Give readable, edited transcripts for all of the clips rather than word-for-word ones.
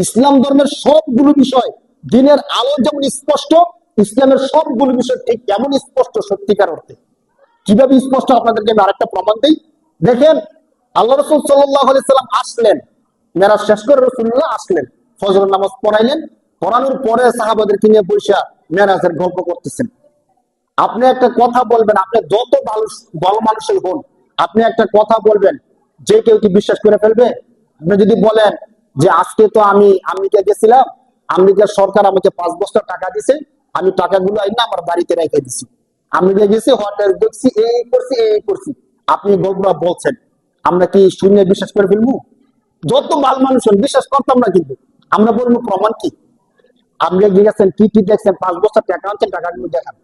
ইসলাম ধর্মের সবগুলো বিষয়, দিনের আলো যেমন স্পষ্ট, ইসলামের সবগুলো বিষয় ঠিক এমন স্পষ্ট সত্যিকার অর্থে। কিভাবে স্পষ্ট আপনাদেরকে আমি আরেকটা প্রমাণ দিই। দেখেন, আল্লাহ রাসূল সাল্লাল্লাহু আলাইহি সাল্লাম আসলেন, মেরাজ শেষ করে রাসূলুল্লাহ আসলেন, ফজরের নামাজ পড়াইলেন, পড়ানোর পরে সাহাবাদেরকে নিয়ে বসে মেরাজের গল্প করতেছেন। আপনি একটা কথা বলবেন, আপনি যত ভালো মানুষই হন, আপনি একটা কথা বলবেন, যে কেউ কি বিশ্বাস করে ফেলবে? আপনি যদি বলেন যে আজকে তো আমি আমেরিকা গেছিলাম, আমেরিকার সরকার আমাকে 5 বস্তা টাকা দিছে, আমি টাকাগুলো আইনা আমার বাড়িতে রেখে দিছি, আমেরিকা গেছি, হোটেল দেখছি, এই করছি এই করছি, আপনি গল্পটা বলছেন, আমরা কি শুনে বিশ্বাস করে ফেলবো? যত ভালো মানুষ হন বিশ্বাস করতাম না, কিন্তু আমরা বলবো প্রমাণ কি? আপনি গেছেন, কি কি দেখছেন, 5 বস্তা টাকা আনছেন, টাকাগুলো দেখান।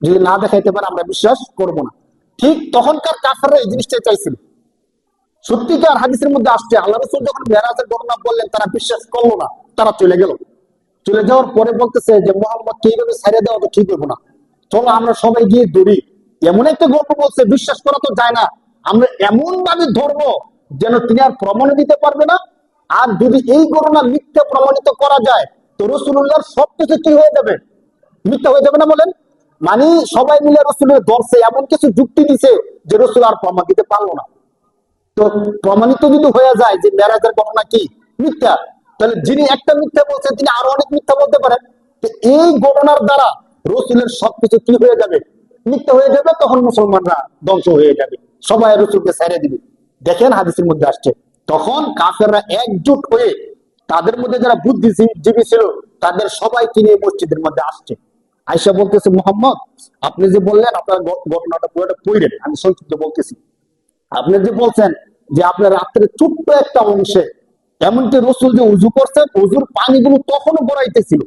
যদি না দেখাইতে পারে আমরা বিশ্বাস করব না। ঠিক তখনকার কাফেররা এই জিনিসটা চাইছিল। সত্যিকার হাদিসের মধ্যে আসছে, আল্লাহ রাসূল যখন মেরাজের ঘটনা বললেন, তারা বিশ্বাস করলো না, তারা চলে গেল। চলে যাওয়ার পরে বলতেছে যে মুহাম্মদকে এইভাবে ছেড়ে দেওয়া তো ঠিক হবে না, চলো আমরা সবাই গিয়ে ধরি। এমন একটা গল্প বলছে, বিশ্বাস করা তো যায় না, আমরা এমন ভাবে ধরবো যেন তিনি আর প্রমাণ দিতে পারবে না। আর যদি এই ঘটনা মিথ্যা প্রমাণিত করা যায়, তো রাসূলুল্লাহর সবকিছু কি হয়ে যাবে? মিথ্যা হয়ে যাবে না বলেন? মানে সবাই মিলে রসুলের দর্শে এমন কিছু যুক্তি দিছে যে রসুল আর প্রমাণ দিতে পারলো না। তো প্রমাণিত যদি হয়ে যায় যে মেরাজের ঘটনা কি মিথ্যা, তাহলে যিনি একটা মিথ্যা বলছেন তিনি আরো অনেক মিথ্যা বলতে পারেন। তো এই ঘটনার দ্বারা রসুলের সবকিছু কি হয়ে যাবে? মিথ্যা হয়ে যাবে। তখন মুসলমানরা ধ্বংস হয়ে যাবে, সবাই রসুলকে ছেড়ে দিবে। দেখেন হাদিসের মধ্যে আসছে, তখন কাফেররা একজোট হয়ে, তাদের মধ্যে যারা বুদ্ধিজীবী ছিল তাদের সবাইকে নিয়ে মসজিদের মধ্যে আসছে। আয়েশা বলতেছে, মুহাম্মদ আপনি যে বললেন, আপনার ঘটনাটা পুরোটা পড়েন, আমি সংক্ষিপ্ত বলতেছি। আপনি যে বলছেন যে আপনার রাত্রে ছোট্ট একটা অংশে, এমনকি রসুল যে উজু করছেন, উজুর পানিগুলো তখনও গড়াইতেছিল,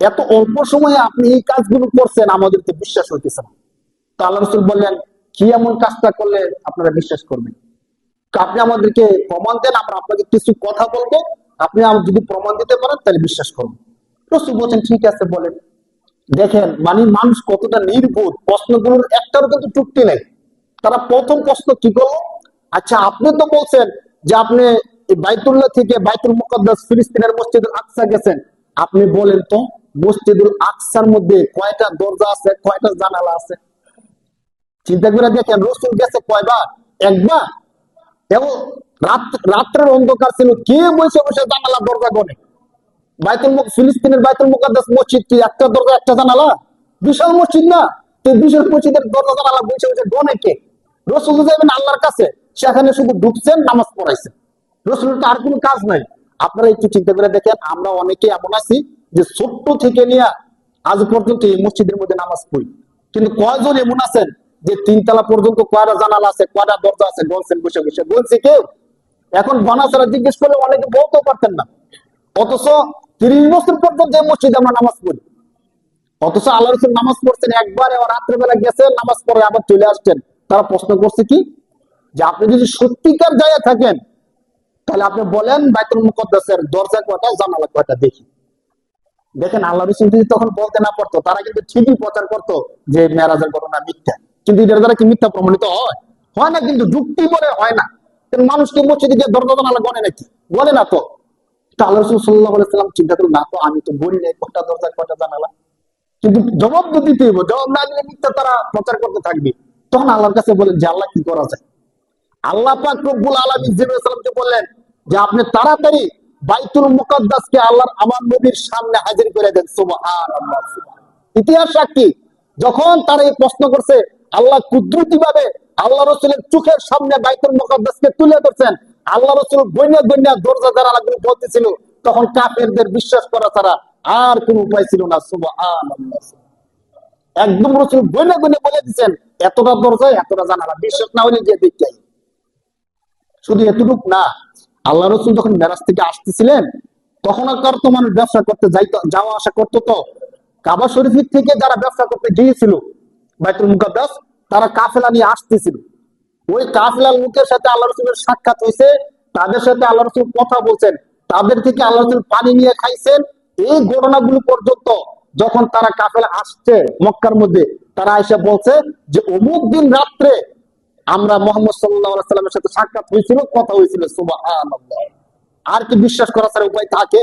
এত অল্প সময়ে আপনি এই কাজগুলো করছেন, আমাদের তো বিশ্বাস হইতেছে না। তো আল্লাহ রসুল বললেন, কি এমন কাজটা করলে আপনারা বিশ্বাস করবেন? তো আপনি আমাদেরকে প্রমাণ দেন, আমরা আপনাকে কিছু কথা বলবো, আপনি যদি প্রমাণ দিতে পারেন তাহলে বিশ্বাস করবো। রসুল বলছেন, ঠিক আছে বলেন। দেখেন মানে মানুষ কতটা নির্বোধ, প্রশ্নগুলোর একটারও কিন্তু চুক্তি নেই। তারা প্রথম প্রশ্ন কি করলো, আচ্ছা আপনি তো বলছেন যে আপনি বাইতুল্লাহ থেকে বাইতুল মুকাদ্দাস ফিলিস্তিনের মসজিদুল আকসা গেছেন, আপনি বলেন তো মসজিদুল আকসার মধ্যে কয়টা দরজা আছে, কয়টা জানালা আছে? চিন্তা করে দেখেন, রসুল গেছে কয়বার? একবার। এবং রাত্রের অন্ধকার ছিল, কে বসে বসে জানালা দরজা গনে? ফিলিস্তিনের বাইতুল মুকাদ্দাস মসজিদ কি একটা দরজা একটা জানালা? বিশাল মসজিদ না? তো বিশাল মসজিদের দরজা জানালা বসে বসে গনে কে? রসুল যাবেন আল্লাহর কাছে, সেখানে শুধু ঢুকছেন, নামাজ পড়াইছেন। রসুলের আর কোনো কাজ নাই। আপনারা একটু চিন্তা করে দেখেন, আমরা অনেকে এমন আছি যে ছোট্ট থেকে নিয়ে আজ পর্যন্ত এই মসজিদের মধ্যে নামাজ পড়ি, কিন্তু কয়জন এমন আছেন যে 3 তলা পর্যন্ত কয়টা জানালা আছে, কয়টা দরজা আছে বলছেন বসে বসে? বলছি কেউ? এখন বানাচারা জিজ্ঞেস করলে অনেকে বলতেও পারতেন না। অথচ 30 বছর পর্যন্ত এই মসজিদে আমরা নামাজ পড়ি। অথচ আল্লাহ রসুল নামাজ পড়ছেন একবার, এবার রাত্রেবেলা গেছেন, নামাজ পড়ে আবার চলে আসছেন। তারা প্রশ্ন করছে কি, যে আপনি যদি সত্যিকার জায়গায় থাকেন তাহলে আপনি বলেন বাইতুল মুকাদ্দাসের দরজা কয়টা, জানালা কয়টা দেখি। দেখেন আল্লাহ রসুল যদি তখন বলতে না পারতো, তারা কিন্তু ঠিকই প্রচার করতো যে মেরাজের ঘটনা মিথ্যা। কিন্তু এটার দ্বারা কি মিথ্যা প্রমাণিত হয়? হয় না, কিন্তু যুক্তি করে হয় না। মানুষকে মসজিদে গিয়ে দরজা জানালা গনে নাকি? গনে না তো। আল্লাহ রসুল সাল্লাল্লাহু আলাইহি ওয়াসাল্লাম চিন্তা করুন, না তো আমি তো বলি নাই কয়টা দরজা কয়টা জানালা, কিন্তু জবাব তো দিতে হইব, জবাব না দিলে মিথ্যা তারা প্রচার করতে থাকবে। তখন আল্লাহর কাছে বলেন যে আল্লাহ কি করা যায়? আল্লাহ পাক রব্বুল আলামিন জিবরাইল সালামকে বললেন যে আপনি তাড়াতাড়ি বাইতুল মুকাদ্দাসকে আল্লাহর আমার নবীর সামনে হাজির করে দেন। সুবহানাল্লাহ। ইতিহাস সাক্ষী, যখন তারা এই প্রশ্ন করছে, আল্লাহ কুদরতি ভাবে আল্লাহ রসুলের চোখের সামনে বাইতুল মুকাদ্দাসকে তুলে ধরছেন। আল্লাহ রসুল গইনা গইনা দরজা জানালাগুলো বলতেছিল, তখন কাফেরদের বিশ্বাস করা ছাড়া আর কোন উপায় ছিল না। সুবহানাল্লাহ। একদম রসুল গইনা গইনা বলে দিচ্ছেন, এতটা দরজা এতটা জানালা, বিশ্বাস না হলে যে দেখতে। শুধু এতটুক না, আল্লাহ রসুল যখন মেরাজ থেকে আসতেছিলেন, তখন আর তো মানুষ ব্যবসা করতে যাওয়া আসা করতো। তো কাবা শরীফ থেকে যারা ব্যবসা করতে গিয়েছিল বাইতুল মুকাদ্দাস, তারা কাফেলা নিয়ে আসতেছিল। ওই কাফেলার লোকের সাথে আল্লাহ রসুলের সাক্ষাৎ হয়েছে, তাদের সাথে আল্লাহ রসুল কথা বলছেন, তাদের থেকে আল্লাহ রসুল পানি নিয়ে খাইছেন। এই ঘটনাগুলো পর্যন্ত যখন তারা কাফেলা আসছে মক্কার মধ্যে, তারা এসে বলছে যে অমুক দিন রাত্রে আমরা মুহাম্মদ সাল্লাল্লাহু আলাইহি ওয়াসাল্লামের সাথে সাক্ষাৎ হয়েছিল, কথা হয়েছিল। সুবহানাল্লাহ। আর কি বিশ্বাস করা ছাড়া উপায় থাকে?